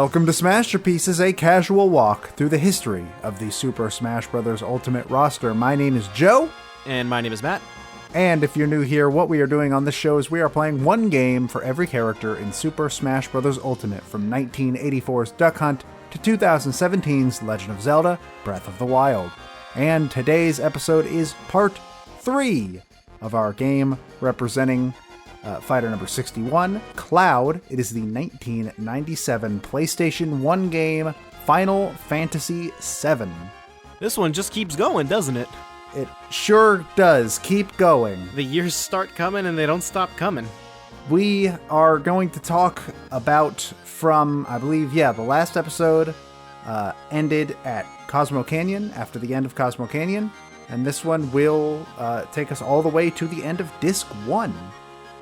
Welcome to Smashterpieces, a casual walk through the history of the Super Smash Bros. Ultimate roster. My name is Joe. And my name is Matt. And if you're new here, what we are doing on this show is we are playing one game for every character in Super Smash Bros. Ultimate from 1984's Duck Hunt to 2017's Legend of Zelda: Breath of the Wild. And today's episode is part 3 of our game representing fighter number 61, Cloud. It is the 1997 PlayStation 1 game, Final Fantasy VII. This one just keeps going, doesn't it? It sure does keep going. The years start coming and they don't stop coming. We are going to talk about from, I believe, the last episode ended at Cosmo Canyon, after the end of Cosmo Canyon, and this one will take us all the way to the end of Disc 1.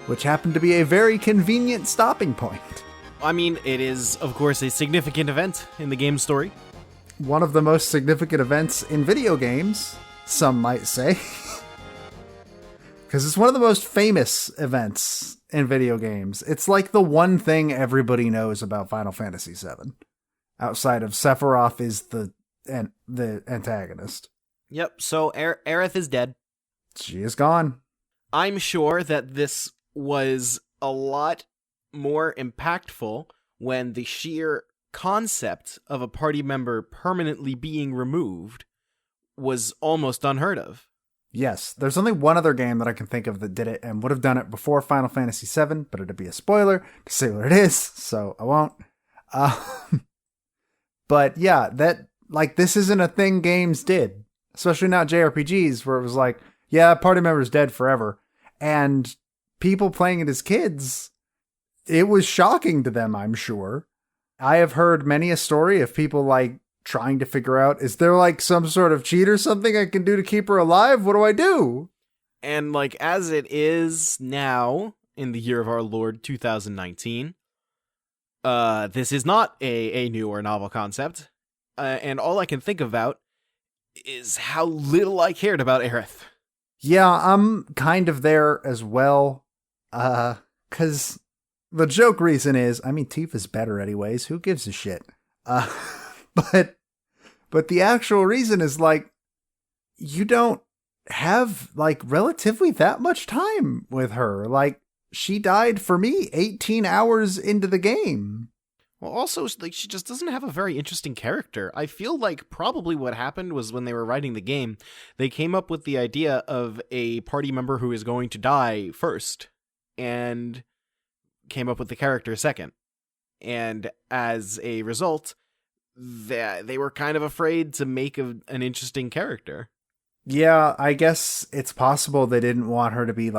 Which happened to be a very convenient stopping point. I mean, it is, of course, a significant event in the game's story. One of the most significant events in video games, some might say. Because it's one of the most famous events in video games. It's like the one thing everybody knows about Final Fantasy VII. Outside of Sephiroth is the antagonist. Yep, so Aerith is dead. She is gone. I'm sure that this was a lot more impactful when the sheer concept of a party member permanently being removed was almost unheard of. Yes, there's only one other game that I can think of that did it and would have done it before Final Fantasy VII, but it'd be a spoiler to say what it is, so I won't. But yeah, this isn't a thing games did, especially not JRPGs, where it was like, yeah, party member's dead forever, and people playing it as kids, it was shocking to them, I'm sure. I have heard many a story of people trying to figure out, is there some sort of cheat or something I can do to keep her alive? What do I do? And as it is now, in the year of our Lord 2019, this is not a new or novel concept. And all I can think about is how little I cared about Aerith. Yeah, I'm kind of there as well. Cause the joke reason is, Tifa's better anyways. Who gives a shit? But the actual reason is you don't have relatively that much time with her. She died for me 18 hours into the game. Well, also, she just doesn't have a very interesting character. I feel like probably what happened was when they were writing the game, they came up with the idea of a party member who is going to die first, and came up with the character second. And as a result, they were kind of afraid to make an interesting character. Yeah, I guess it's possible they didn't want her to be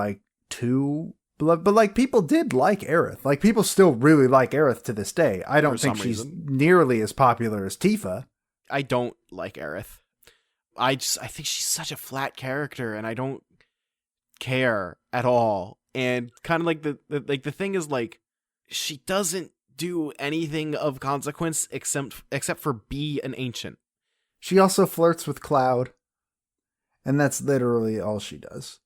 too... But people did like Aerith. People still really like Aerith to this day. I don't think she's nearly as popular as Tifa. I don't like Aerith. I think she's such a flat character, and I don't care at all. And kind of the thing is she doesn't do anything of consequence except for be an ancient. She also flirts with Cloud, and that's literally all she does.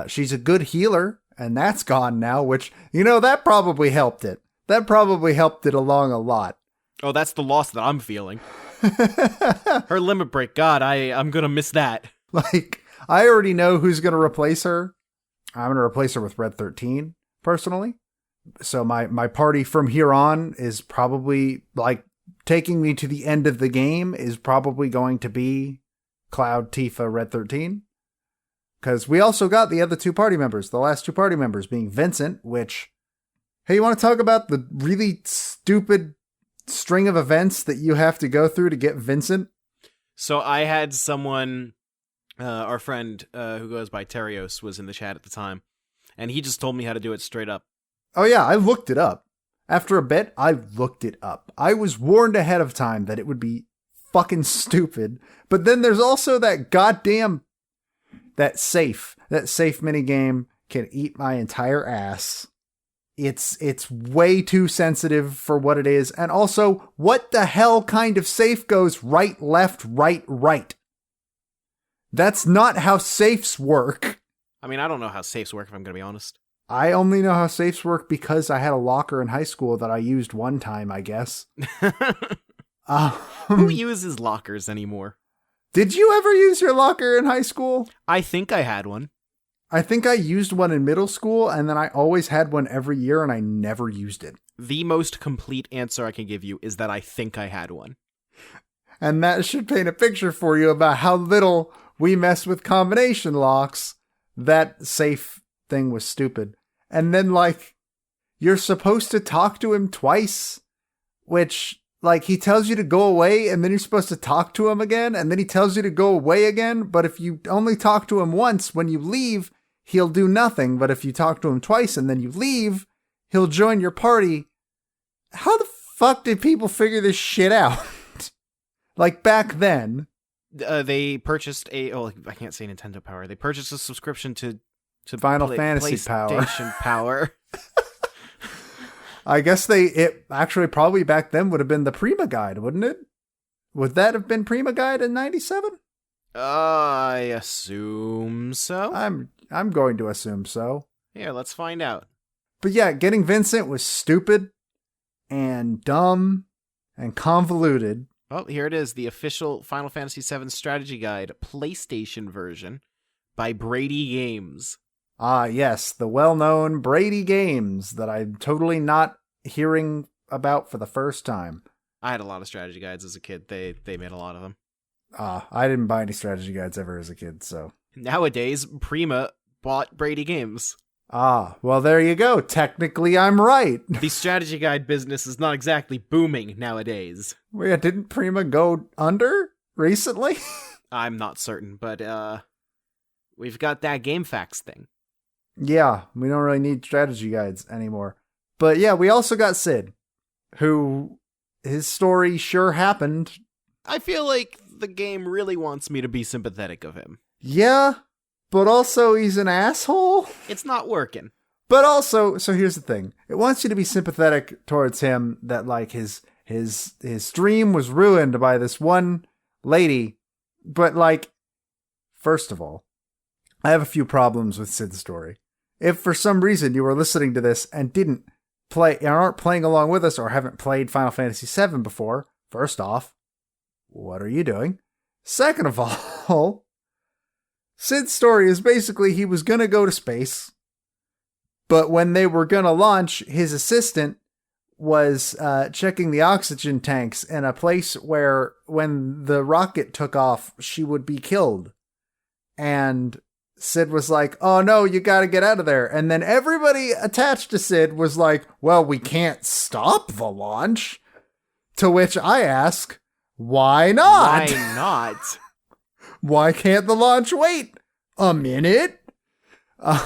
She's a good healer. And that's gone now, which, that probably helped it. That probably helped it along a lot. Oh, that's the loss that I'm feeling. Her limit break, God, I'm going to miss that. I already know who's going to replace her. I'm going to replace her with Red 13, personally. So my party from here on is probably, taking me to the end of the game is probably going to be Cloud, Tifa, Red 13. Because we also got the other two party members, the last two party members being Vincent, which, hey, you want to talk about the really stupid string of events that you have to go through to get Vincent? So I had someone, our friend who goes by Terios was in the chat at the time, and he just told me how to do it straight up. Oh yeah, I looked it up. After a bit, I looked it up. I was warned ahead of time that it would be fucking stupid, but then there's also that goddamn... That safe minigame can eat my entire ass. It's way too sensitive for what it is. And also, what the hell kind of safe goes right, left, right, right? That's not how safes work. I mean, I don't know how safes work, if I'm going to be honest. I only know how safes work because I had a locker in high school that I used one time, I guess. Who uses lockers anymore? Did you ever use your locker in high school? I think I had one. I think I used one in middle school, and then I always had one every year, and I never used it. The most complete answer I can give you is that I think I had one. And that should paint a picture for you about how little we mess with combination locks. That safe thing was stupid. And then, like, you're supposed to talk to him twice, which, like, he tells you to go away, and then you're supposed to talk to him again, and then he tells you to go away again. But if you only talk to him once, when you leave, he'll do nothing. But if you talk to him twice and then you leave, he'll join your party. How the fuck did people figure this shit out? Like, back then. They purchased I can't say Nintendo Power. They purchased a subscription to Final Fantasy PlayStation Power. I guess it actually probably back then would have been the Prima Guide, wouldn't it? Would that have been Prima Guide in 97? I assume so. I'm going to assume so. Yeah, let's find out. But yeah, getting Vincent was stupid and dumb and convoluted. Well, here it is, the official Final Fantasy VII strategy guide, PlayStation version, by Brady Games. Ah, yes, the well-known Brady Games that I'm totally not hearing about for the first time. I had a lot of strategy guides as a kid. They made a lot of them. I didn't buy any strategy guides ever as a kid, so. Nowadays, Prima bought Brady Games. Well, there you go. Technically, I'm right. The strategy guide business is not exactly booming nowadays. Wait, didn't Prima go under recently? I'm not certain, but we've got that GameFAQs thing. Yeah, we don't really need strategy guides anymore. But yeah, we also got Sid, who his story sure happened. I feel like the game really wants me to be sympathetic of him. Yeah, but also he's an asshole. It's not working. But also, so here's the thing. It wants you to be sympathetic towards him that like his dream was ruined by this one lady. But like, first of all, I have a few problems with Sid's story. If for some reason you were listening to this and aren't playing along with us or haven't played Final Fantasy VII before, first off, what are you doing? Second of all, Sid's story is basically he was going to go to space, but when they were going to launch, his assistant was checking the oxygen tanks in a place where when the rocket took off, she would be killed. And Sid was like, oh no, you gotta get out of there. And then everybody attached to Sid was like, well, we can't stop the launch. To which I ask, why not? Why not? Why can't the launch wait a minute? And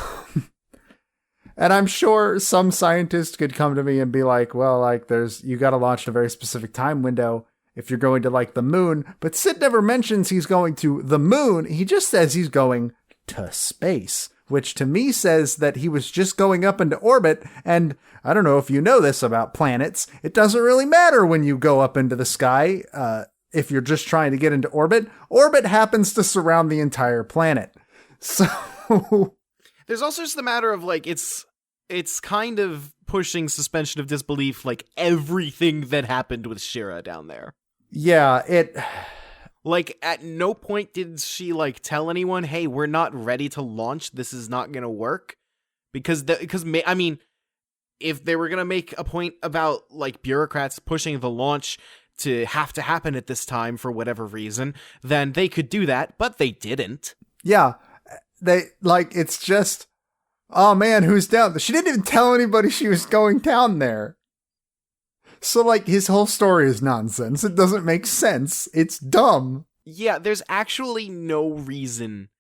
I'm sure some scientist could come to me and be like, well, like you gotta launch in a very specific time window if you're going to like the moon. But Sid never mentions he's going to the moon. He just says he's going to space, which to me says that he was just going up into orbit. And I don't know if you know this about planets. It doesn't really matter when you go up into the sky. If you're just trying to get into orbit, orbit happens to surround the entire planet. So there's also just the matter of like, it's kind of pushing suspension of disbelief, like everything that happened with Shira down there. Yeah, like, at no point did she, like, tell anyone, hey, we're not ready to launch, this is not gonna work. Because I mean, if they were gonna make a point about, like, bureaucrats pushing the launch to have to happen at this time for whatever reason, then they could do that, but they didn't. Yeah, it's just, oh man, who's down there? She didn't even tell anybody she was going down there. So, like, his whole story is nonsense. It doesn't make sense. It's dumb. Yeah, there's actually no reason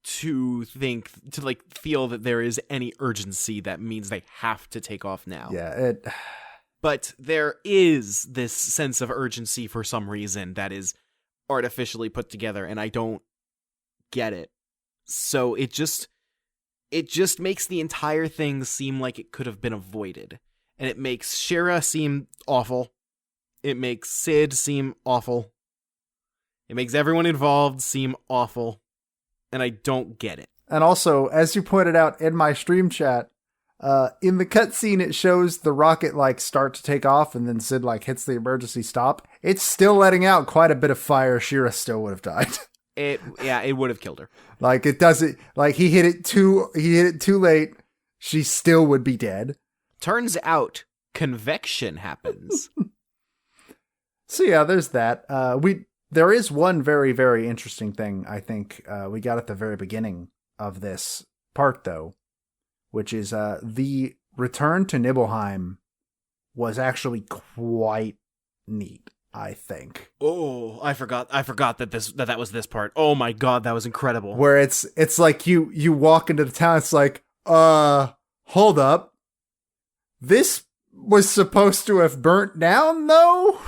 to feel that there is any urgency that means they have to take off now. Yeah, But there is this sense of urgency for some reason that is artificially put together, and I don't get it. So it just makes the entire thing seem like it could have been avoided. And it makes Shira seem awful. It makes Sid seem awful. It makes everyone involved seem awful. And I don't get it. And also, as you pointed out in my stream chat, In the cutscene, it shows the rocket like start to take off, and then Sid like hits the emergency stop. It's still letting out quite a bit of fire. Shira still would have died. It would have killed her. Like it doesn't like he hit it too late. She still would be dead. Turns out convection happens. So yeah, there's that. There is one very, very interesting thing I think we got at the very beginning of this part though, which is the return to Nibelheim was actually quite neat, I think. Oh, I forgot that was this part. Oh my god, that was incredible. Where it's like you walk into the town, it's like, hold up. This was supposed to have burnt down though?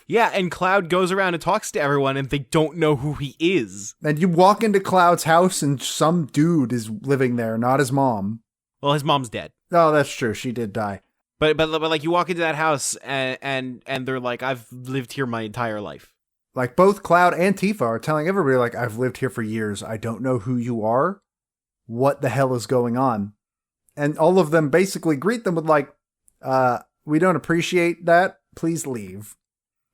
Yeah, and Cloud goes around and talks to everyone and they don't know who he is. And you walk into Cloud's house and some dude is living there, not his mom. Well, his mom's dead. Oh, that's true. She did die. But like you walk into that house and they're like, I've lived here my entire life. Like both Cloud and Tifa are telling everybody like, I've lived here for years. I don't know who you are. What the hell is going on? And all of them basically greet them with like, we don't appreciate that. Please leave.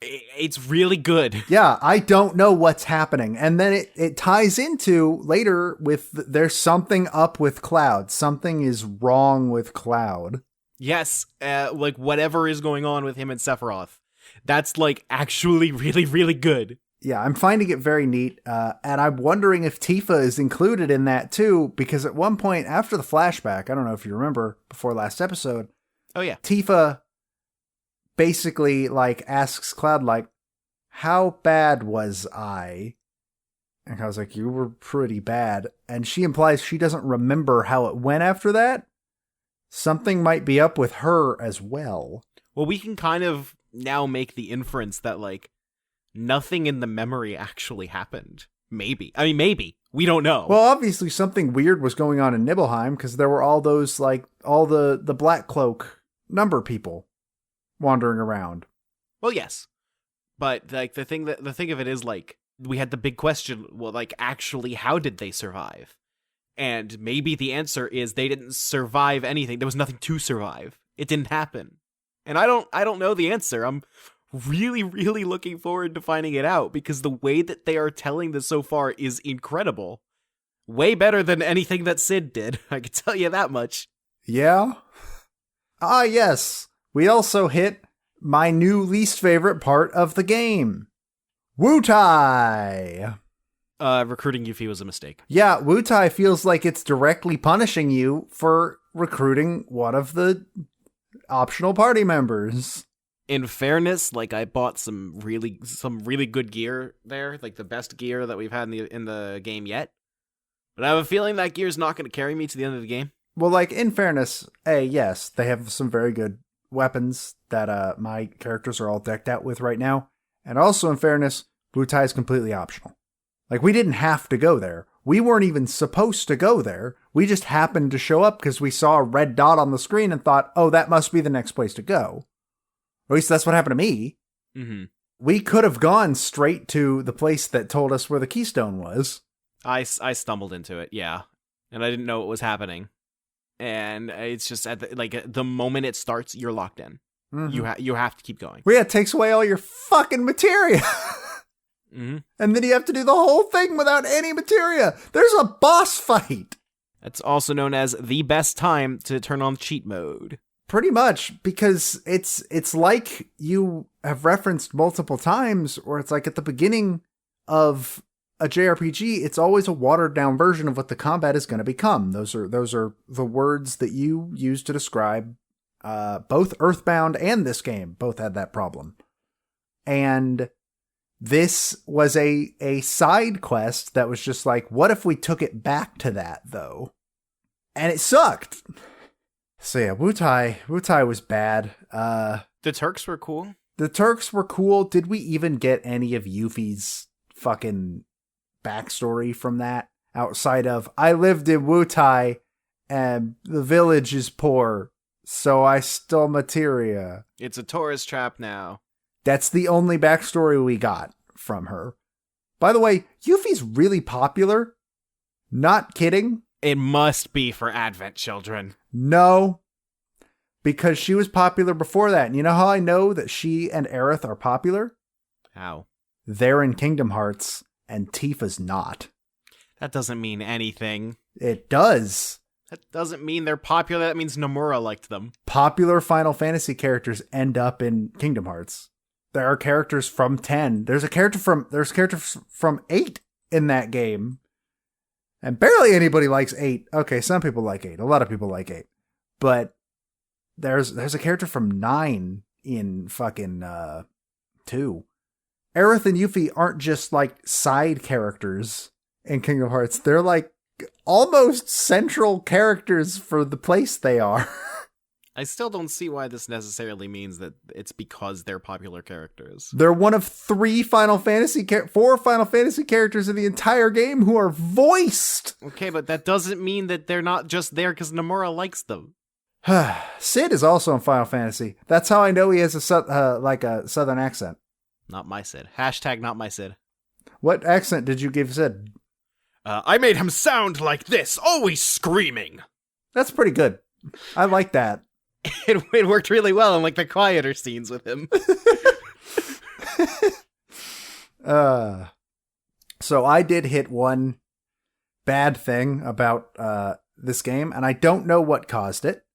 It's really good. Yeah, I don't know what's happening. And then it ties into later with there's something up with Cloud. Something is wrong with Cloud. Yes, like whatever is going on with him and Sephiroth. That's like actually really, really good. Yeah, I'm finding it very neat. And I'm wondering if Tifa is included in that too, because at one point after the flashback, I don't know if you remember before last episode. Oh yeah. Tifa basically like asks Cloud like, how bad was I? And I was like, you were pretty bad. And she implies she doesn't remember how it went after that. Something might be up with her as well. Well, we can kind of now make the inference that like nothing in the memory actually happened. Maybe. I mean, maybe. We don't know. Well, obviously something weird was going on in Nibelheim because there were all those like all the Black Cloak number people wandering around. Well, yes. But like the thing of it is like we had the big question, well, like actually how did they survive? And maybe the answer is they didn't survive anything. There was nothing to survive. It didn't happen. And I don't know the answer. I'm really, really looking forward to finding it out because the way that they are telling this so far is incredible. Way better than anything that Sid did. I can tell you that much. Yeah? Ah, yes. We also hit my new least favorite part of the game. Wutai! Recruiting Yuffie was a mistake. Yeah, Wutai feels like it's directly punishing you for recruiting one of the optional party members. In fairness, like I bought some really good gear there, like the best gear that we've had in the game yet. But I have a feeling that gear's not going to carry me to the end of the game. Well, like in fairness, yes, they have some very good weapons that my characters are all decked out with right now. And also in fairness, Wutai is completely optional. Like we didn't have to go there. We weren't even supposed to go there. We just happened to show up because we saw a red dot on the screen and thought, oh, that must be the next place to go. Or at least that's what happened to me. Mm-hmm. We could have gone straight to the place that told us where the keystone was. I stumbled into it, yeah. And I didn't know what was happening. And it's just at the moment it starts, you're locked in. Mm-hmm. You have to keep going. Well, yeah, it takes away all your fucking materia. Mm-hmm. And then you have to do the whole thing without any materia. There's a boss fight. That's also known as the best time to turn on cheat mode. Pretty much, because it's like you have referenced multiple times, or it's like at the beginning of a JRPG, it's always a watered down version of what the combat is going to become. Those are the words that you use to describe both Earthbound and this game. Both had that problem. And this was a side quest that was just like, what if we took it back to that, though? And it sucked. So yeah, Wutai was bad. The Turks were cool. The Turks were cool. Did we even get any of Yuffie's fucking backstory from that? Outside of, I lived in Wutai and the village is poor, so I stole materia. It's a tourist trap now. That's the only backstory we got from her. By the way, Yuffie's really popular. Not kidding. It must be for Advent children. No, because she was popular before that. And you know how I know that she and Aerith are popular? How? They're in Kingdom Hearts, and Tifa's not. That doesn't mean anything. It does. That doesn't mean they're popular. That means Nomura liked them. Popular Final Fantasy characters end up in Kingdom Hearts. There are characters from 10. There's characters from 8 in that game. And barely anybody likes 8. Okay, some people like 8. A lot of people like 8. But there's a character from 9 in fucking 2. Aerith and Yuffie aren't just like side characters in Kingdom Hearts. They're like almost central characters for the place they are. I still don't see why this necessarily means that it's because they're popular characters. They're one of 4 Final Fantasy characters in the entire game who are voiced. Okay, but that doesn't mean that they're not just there because Nomura likes them. Sid is also in Final Fantasy. That's how I know he has a southern accent. Not my Sid. Hashtag not my Sid. What accent did you give Sid? I made him sound like this, always screaming. That's pretty good. I like that. It worked really well in like the quieter scenes with him. So I did hit one bad thing about this game, and I don't know what caused it.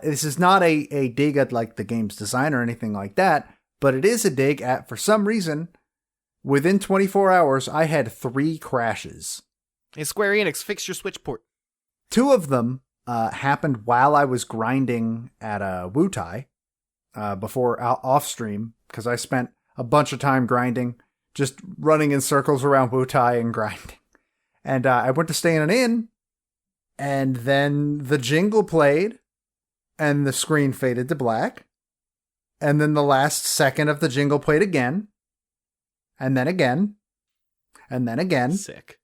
This is not a dig at like the game's design or anything like that, but it is a dig at, for some reason, within 24 hours, I had 3 crashes. Hey, Square Enix, fix your Switch port. 2 of them happened while I was grinding at Wutai before off stream, because I spent a bunch of time grinding, just running in circles around Wutai and grinding. And I went to stay in an inn, and then the jingle played, and the screen faded to black, and then the last second of the jingle played again, and then again, and then again. Sick.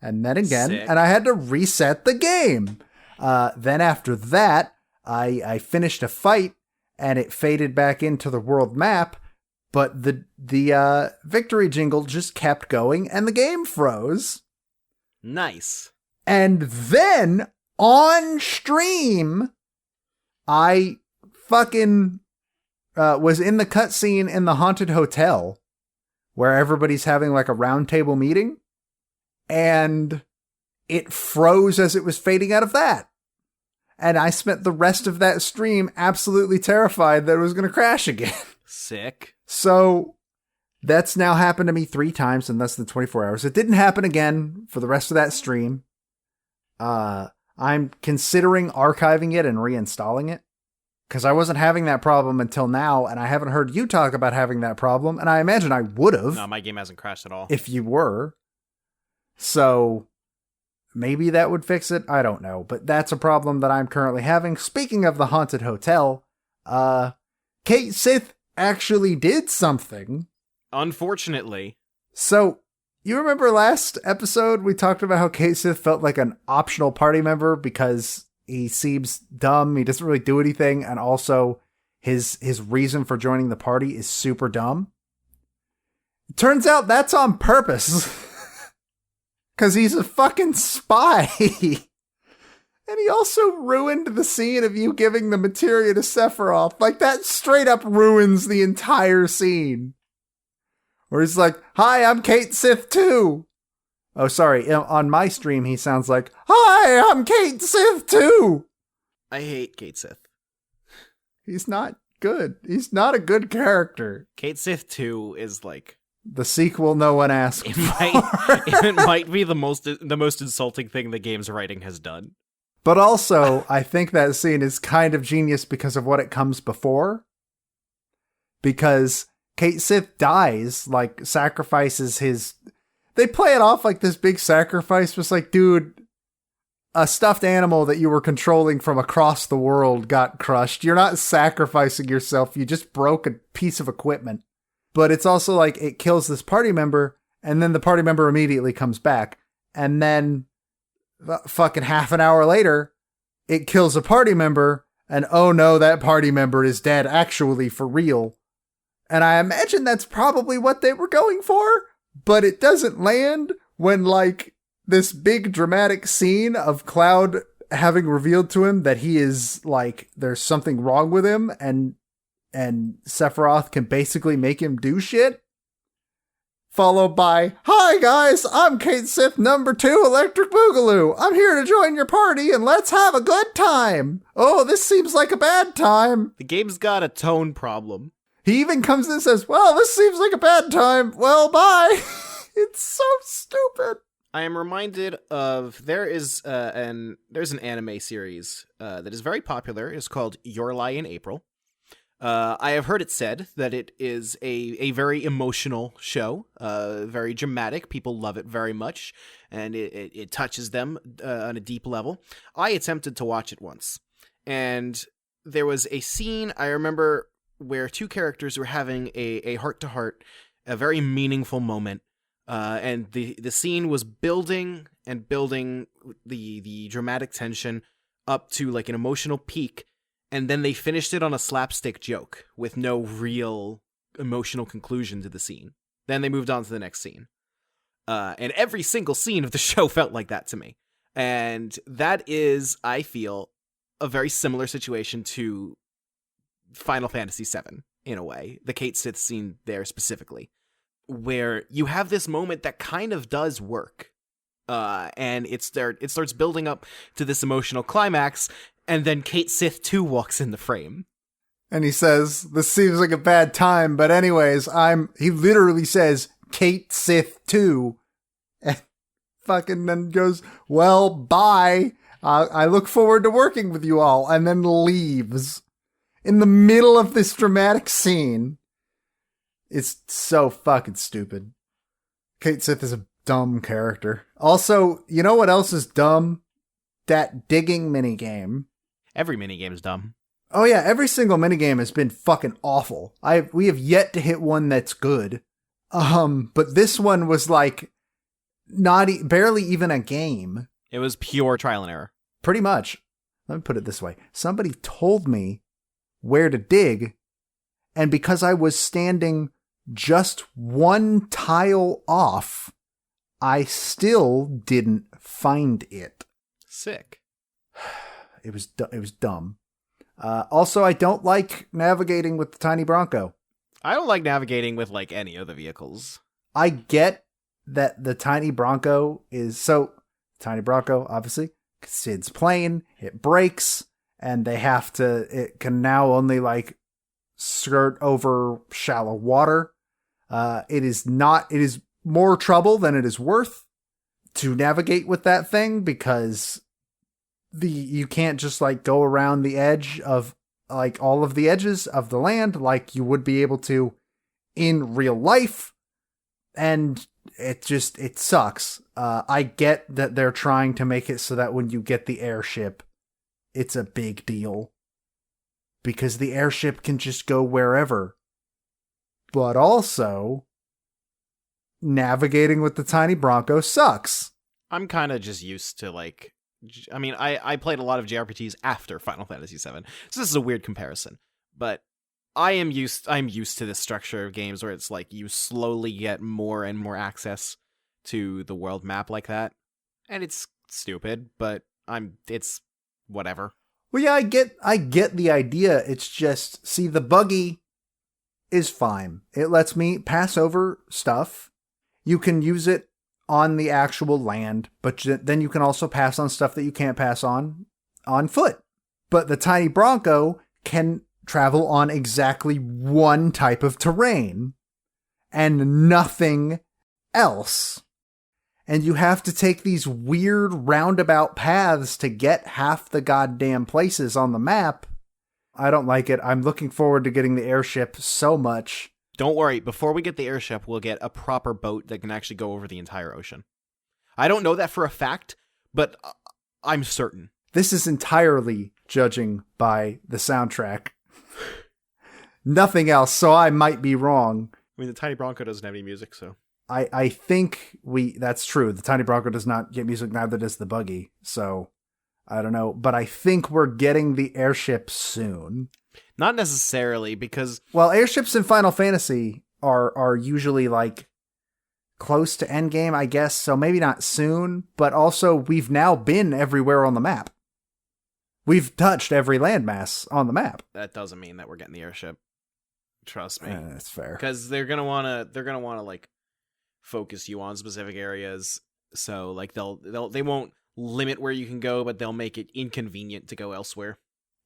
And then again, Sick. And I had to reset the game. Then after that, I finished a fight, and it faded back into the world map, but the victory jingle just kept going, and the game froze. Nice. And then, on stream, I fucking was in the cutscene in the haunted hotel, where everybody's having like a round table meeting, and it froze as it was fading out of that. And I spent the rest of that stream absolutely terrified that it was going to crash again. Sick. So that's now happened to me 3 times in less than 24 hours. It didn't happen again for the rest of that stream. I'm considering archiving it and reinstalling it, because I wasn't having that problem until now, and I haven't heard you talk about having that problem, and I imagine I would have. No, my game hasn't crashed at all. If you were. So maybe that would fix it. I don't know. But that's a problem that I'm currently having. Speaking of the haunted hotel, Cait Sith actually did something. Unfortunately. So you remember last episode we talked about how Cait Sith felt like an optional party member because he seems dumb, he doesn't really do anything, and also his reason for joining the party is super dumb. It turns out that's on purpose. Because he's a fucking spy. And he also ruined the scene of you giving the materia to Sephiroth. Like, that straight up ruins the entire scene. Where he's like, hi, I'm Cait Sith too. Oh, sorry. On my stream, he sounds like, hi, I'm Cait Sith too. I hate Cait Sith. He's not good. He's not a good character. Cait Sith 2 is like... the sequel no one asked for. It might be the most insulting thing the game's writing has done. But also, I think that scene is kind of genius because of what it comes before. Because Cait Sith dies, like, sacrifices his... They play it off like this big sacrifice was like, dude, a stuffed animal that you were controlling from across the world got crushed. You're not sacrificing yourself. You just broke a piece of equipment. But it's also like it kills this party member, and then the party member immediately comes back. And then fucking half an hour later, it kills a party member, and oh no, that party member is dead, actually, for real. And I imagine that's probably what they were going for, but it doesn't land when, like, this big dramatic scene of Cloud having revealed to him that he is like, there's something wrong with him, and Sephiroth can basically make him do shit. Followed by, "Hi guys, I'm Cait Sith #2 Electric Boogaloo. I'm here to join your party and let's have a good time. Oh, this seems like a bad time." The game's got a tone problem. He even comes in and says, "Well, this seems like a bad time. Well, bye." It's so stupid. I am reminded of there's an anime series that is very popular. It's called Your Lie in April. I have heard it said that it is a very emotional show, very dramatic. People love it very much, and it touches them on a deep level. I attempted to watch it once, and there was a scene I remember where two characters were having a heart-to-heart, a very meaningful moment, and the scene was building and building the dramatic tension up to like an emotional peak. And then they finished it on a slapstick joke with no real emotional conclusion to the scene. Then they moved on to the next scene. And every single scene of the show felt like that to me. And that is, I feel, a very similar situation to Final Fantasy VII, in a way. The Cait Sith scene there specifically. Where you have this moment that kind of does work. And it starts building up to this emotional climax. And then Cait Sith 2 walks in the frame. And he says, "This seems like a bad time, but anyways, he literally says, Cait Sith 2. And fucking then goes, "Well, bye. I look forward to working with you all." And then leaves. In the middle of this dramatic scene. It's so fucking stupid. Cait Sith is a dumb character. Also, you know what else is dumb? That digging minigame. Every minigame is dumb. Oh yeah, every single minigame has been fucking awful. We have yet to hit one that's good. But this one was like barely even a game. It was pure trial and error. Pretty much. Let me put it this way. Somebody told me where to dig, and because I was standing just one tile off, I still didn't find it. Sick. It was dumb. Also, I don't like navigating with the Tiny Bronco. I don't like navigating with like any of the vehicles. I get that the Tiny Bronco Tiny Bronco, obviously, Sid's plane, it breaks, and it can now only like skirt over shallow water. It is more trouble than it is worth to navigate with that thing, because you can't just like go around the edge of like all of the edges of the land like you would be able to in real life. And it sucks. I get that they're trying to make it so that when you get the airship, it's a big deal, because the airship can just go wherever. But also, navigating with the Tiny Bronco sucks. I'm kind of just used to like, I mean, I played a lot of JRPGs after Final Fantasy VII, so this is a weird comparison. But I'm used to this structure of games where it's like you slowly get more and more access to the world map like that, and it's stupid, but it's whatever. Well, yeah, I get the idea. It's just, see, the buggy is fine. It lets me pass over stuff. You can use it on the actual land, but then you can also pass on stuff that you can't pass on foot. But the Tiny Bronco can travel on exactly one type of terrain and nothing else. And you have to take these weird roundabout paths to get half the goddamn places on the map. I don't like it. I'm looking forward to getting the airship so much. Don't worry, before we get the airship, we'll get a proper boat that can actually go over the entire ocean. I don't know that for a fact, but I'm certain. This is entirely judging by the soundtrack. Nothing else, so I might be wrong. I mean, the Tiny Bronco doesn't have any music, so... I think that's true. The Tiny Bronco does not get music, neither does the buggy, so I don't know. But I think we're getting the airship soon. Not necessarily, because... Well, airships in Final Fantasy are usually, like, close to endgame, I guess, so maybe not soon, but also we've now been everywhere on the map. We've touched every landmass on the map. That doesn't mean that we're getting the airship. Trust me. That's fair. Because they're gonna wanna like focus you on specific areas. So like they won't limit where you can go, but they'll make it inconvenient to go elsewhere.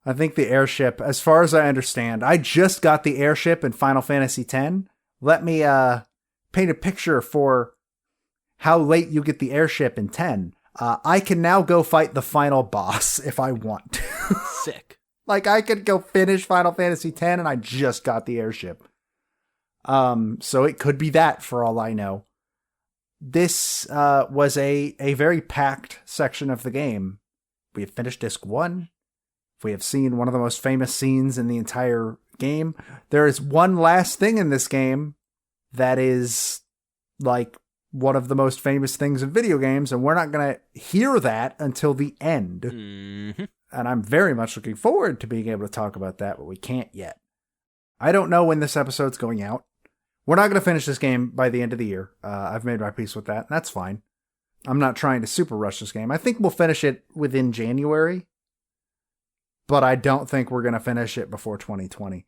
I think the airship, as far as I understand, I just got the airship in Final Fantasy X. Let me paint a picture for how late you get the airship in 10. I can now go fight the final boss if I want to. Sick. Like, I could go finish Final Fantasy X and I just got the airship. So it could be that for all I know. This was a very packed section of the game. We have finished Disc 1. We have seen one of the most famous scenes in the entire game. There is one last thing in this game that is like one of the most famous things in video games, and we're not going to hear that until the end. Mm-hmm. And I'm very much looking forward to being able to talk about that, but we can't yet. I don't know when this episode's going out. We're not going to finish this game by the end of the year. I've made my peace with that, and that's fine. I'm not trying to super rush this game. I think we'll finish it within January, but I don't think we're going to finish it before 2020.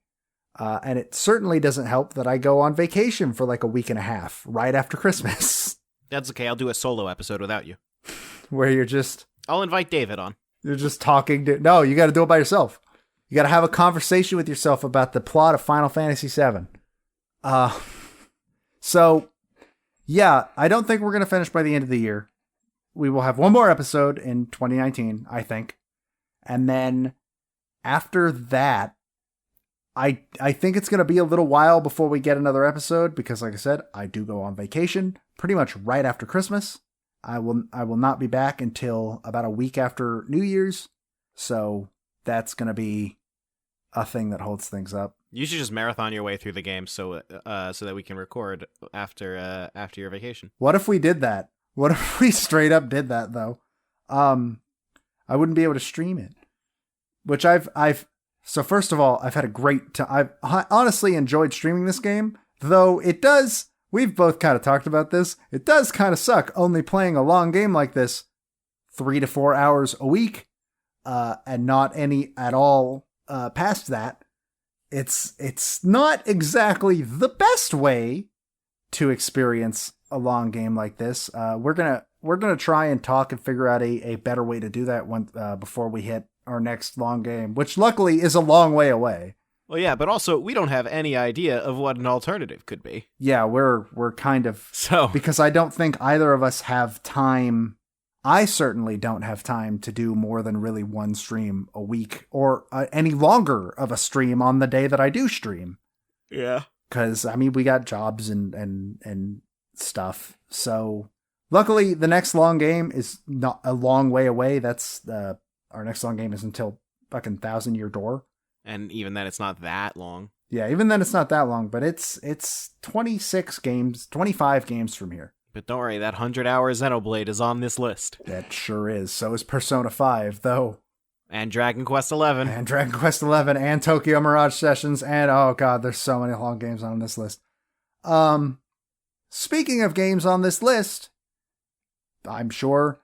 And it certainly doesn't help that I go on vacation for like a week and a half right after Christmas. That's okay. I'll do a solo episode without you. Where you're just... I'll invite David on. You're just talking to... No, you got to do it by yourself. You got to have a conversation with yourself about the plot of Final Fantasy VII. So, yeah, I don't think we're going to finish by the end of the year. We will have one more episode in 2019, I think. And then after that, I think it's going to be a little while before we get another episode because, like I said, I do go on vacation pretty much right after Christmas. I will not be back until about a week after New Year's. So that's going to be a thing that holds things up. You should just marathon your way through the game so that we can record after your vacation. What if we did that? What if we straight up did that though? I wouldn't be able to stream it. Which so first of all, I've had a great time. I've honestly enjoyed streaming this game, though it does, we've both kind of talked about this, it does kind of suck only playing a long game like this 3 to 4 hours a week, and not any at all past that. It's not exactly the best way to experience a long game like this. We're gonna try and talk and figure out a better way to do that before we hit our next long game, which luckily is a long way away. Well, yeah, but also we don't have any idea of what an alternative could be. Yeah, we're kind of... So... Because I don't think either of us have time. I certainly don't have time to do more than really one stream a week or any longer of a stream on the day that I do stream. Yeah. Because, I mean, we got jobs and stuff. So luckily the next long game is not a long way away. That's our next long game is until fucking 1,000 Year Door. And even then, it's not that long. Yeah, even then, it's not that long, but it's 26 games, 25 games from here. But don't worry, that 100-hour Xenoblade is on this list. That sure is. So is Persona 5, though. And Dragon Quest XI. And Dragon Quest XI, and Tokyo Mirage Sessions, and oh god, there's so many long games on this list. Speaking of games on this list, I'm sure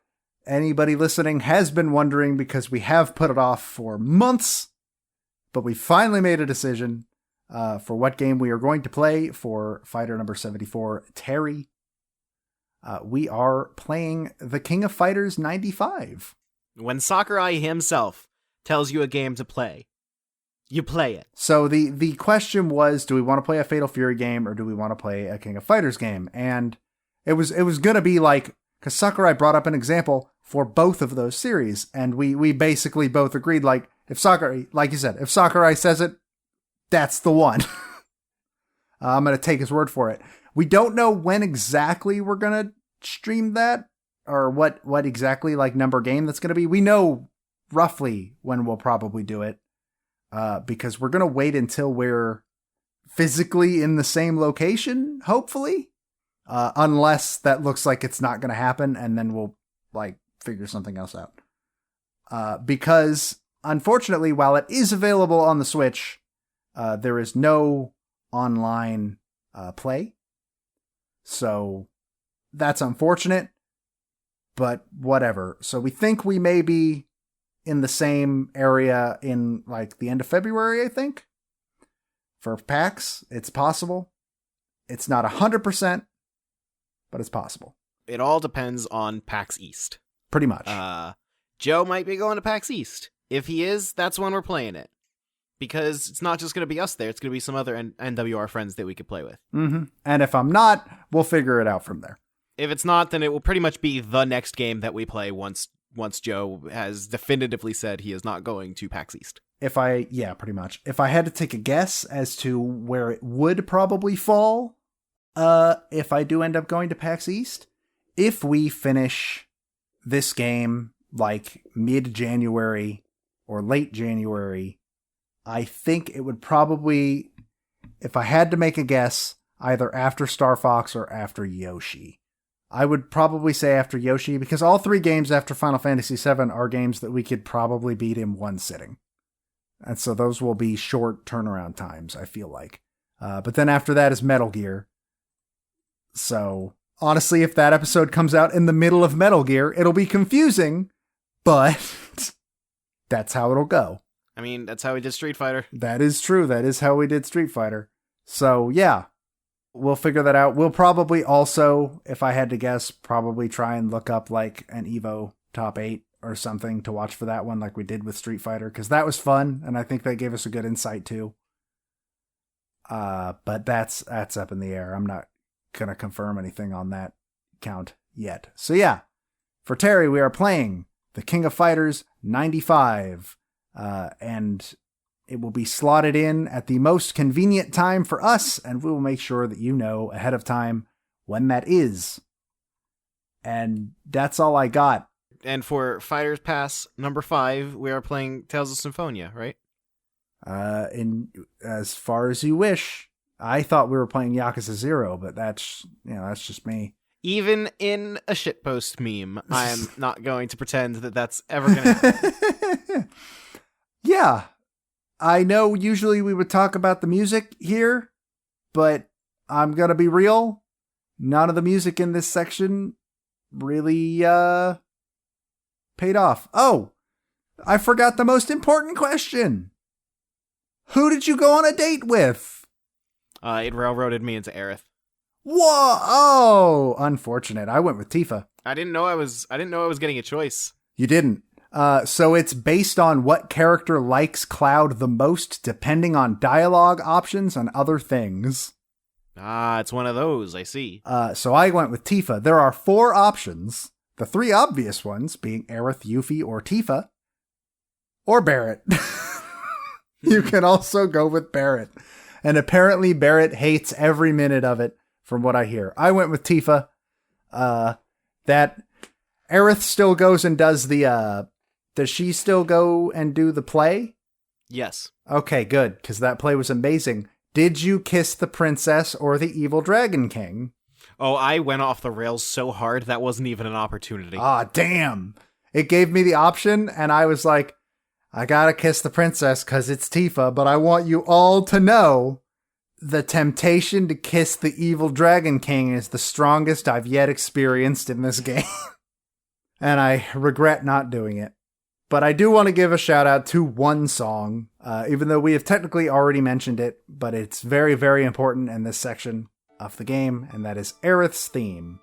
anybody listening has been wondering because we have put it off for months, but we finally made a decision for what game we are going to play for Fighter number 74, Terry. We are playing The King of Fighters 95. When Sakurai himself tells you a game to play, you play it. So the question was, do we want to play a Fatal Fury game or do we want to play a King of Fighters game? And it was going to be like, because Sakurai brought up an example for both of those series, and we basically both agreed, like, if Sakurai, like you said, if Sakurai says it, that's the one. I'm going to take his word for it. We don't know when exactly we're going to stream that, or what exactly, like, number game that's going to be. We know roughly when we'll probably do it, because we're going to wait until we're physically in the same location, hopefully, unless that looks like it's not going to happen, and then we'll, like, figure something else out. Because, unfortunately, while it is available on the Switch, there is no online play. So that's unfortunate, but whatever. So we think we may be in the same area in like the end of February, I think. For PAX, it's possible. It's not 100%, but it's possible. It all depends on PAX East. Pretty much. Joe might be going to PAX East. If he is, that's when we're playing it. Because it's not just going to be us there. It's going to be some other NWR friends that we could play with. Mm-hmm. And if I'm not, we'll figure it out from there. If it's not, then it will pretty much be the next game that we play once Joe has definitively said he is not going to PAX East. Pretty much. If I had to take a guess as to where it would probably fall, if I do end up going to PAX East, if we finish this game like mid-January or late January, I think it would probably, if I had to make a guess, either after Star Fox or after Yoshi. I would probably say after Yoshi, because all 3 games after Final Fantasy VII are games that we could probably beat in one sitting. And so those will be short turnaround times, I feel like. But then after that is Metal Gear. So honestly, if that episode comes out in the middle of Metal Gear, it'll be confusing, but that's how it'll go. I mean, that's how we did Street Fighter. That is true. That is how we did Street Fighter. So yeah, we'll figure that out. We'll probably also, if I had to guess, probably try and look up like an EVO top 8 or something to watch for that one like we did with Street Fighter, because that was fun, and I think that gave us a good insight too. But that's up in the air. I'm not going to confirm anything on that count yet. So yeah, for Terry, we are playing The King of Fighters 95, and it will be slotted in at the most convenient time for us, and we will make sure that you know ahead of time when that is. And that's all I got. And for Fighters Pass number 5, we are playing Tales of Symphonia, right? In as far as you wish. I thought we were playing Yakuza 0, but that's just me. Even in a shitpost meme, I am not going to pretend that that's ever going to happen. Yeah. I know usually we would talk about the music here, but I'm going to be real. None of the music in this section really paid off. Oh, I forgot the most important question. Who did you go on a date with? It railroaded me into Aerith. Whoa! Oh, unfortunate. I went with Tifa. I didn't know I was getting a choice. You didn't. So it's based on what character likes Cloud the most, depending on dialogue options and other things. It's one of those, I see. So I went with Tifa. There are 4 options. The 3 obvious ones being Aerith, Yuffie, or Tifa. Or Barrett. You can also go with Barrett. And apparently Barrett hates every minute of it, from what I hear. I went with Tifa. That Aerith still goes and does the, does she still go and do the play? Yes. Okay, good, because that play was amazing. Did you kiss the princess or the evil Dragon King? Oh, I went off the rails so hard, that wasn't even an opportunity. Damn. It gave me the option, and I was like, I gotta kiss the princess because it's Tifa, but I want you all to know the temptation to kiss the evil Dragon King is the strongest I've yet experienced in this game. And I regret not doing it. But I do want to give a shout out to one song, even though we have technically already mentioned it, but it's very, very important in this section of the game, and that is Aerith's theme.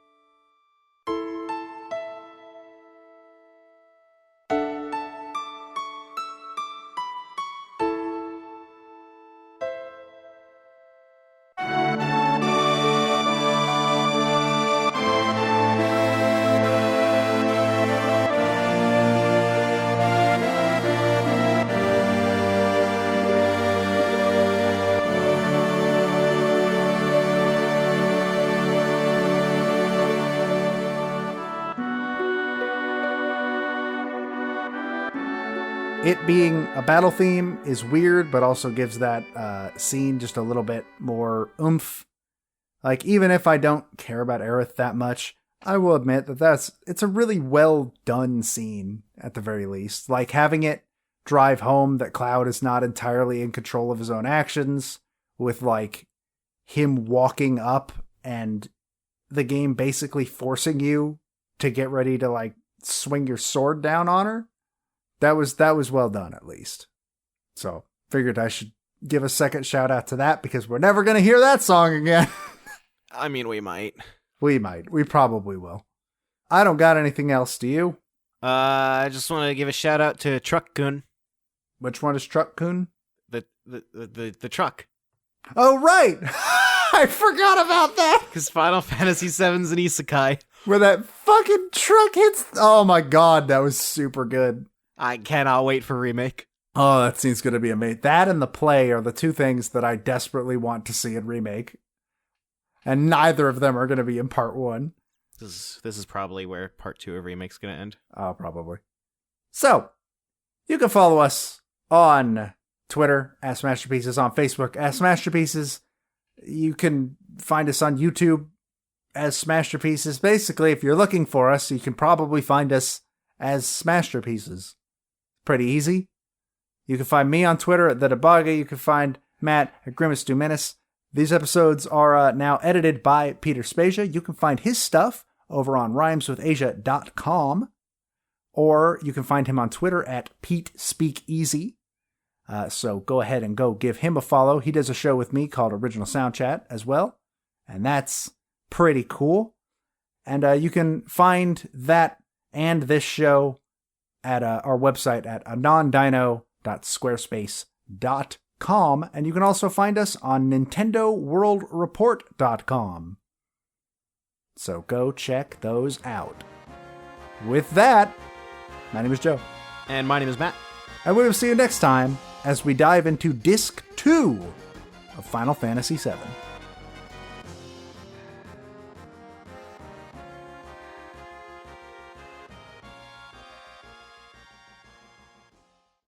It being a battle theme is weird, but also gives that scene just a little bit more oomph. Like, even if I don't care about Aerith that much, I will admit that it's a really well done scene, at the very least. Like, having it drive home that Cloud is not entirely in control of his own actions, with, like, him walking up and the game basically forcing you to get ready to, like, swing your sword down on her. That was well done, at least. So figured I should give a second shout out to that because we're never going to hear that song again. I mean, we might. We might. We probably will. I don't got anything else, do you? I just want to give a shout out to Truck Kun. Which one is Truck Kun? The truck. Oh, right! I forgot about that! Because Final Fantasy VII's an isekai. Where that fucking truck hits... Oh my god, that was super good. I cannot wait for remake. Oh, that scene's gonna be amazing. That and the play are the two things that I desperately want to see in remake. And neither of them are gonna be in part 1. This is probably where part 2 of remake's gonna end. Oh, probably. So, you can follow us on Twitter, at Smashterpieces, on Facebook, at Smashterpieces. You can find us on YouTube as Smashterpieces. Basically, if you're looking for us, you can probably find us as Smashterpieces. Pretty easy. You can find me on Twitter at The Debaga. You can find Matt at Grimace Do Menace. These episodes are now edited by Peter Spezia. You can find his stuff over on rhymeswithasia.com. Or you can find him on Twitter at PeteSpeakEasy. So go ahead and go give him a follow. He does a show with me called Original Sound Chat as well. And that's pretty cool. And you can find that and this show at our website at anondino.squarespace.com. And you can also find us on nintendoworldreport.com. So go check those out. With that, my name is Joe. And my name is Matt. And we will see you next time as we dive into Disc 2 of Final Fantasy VII.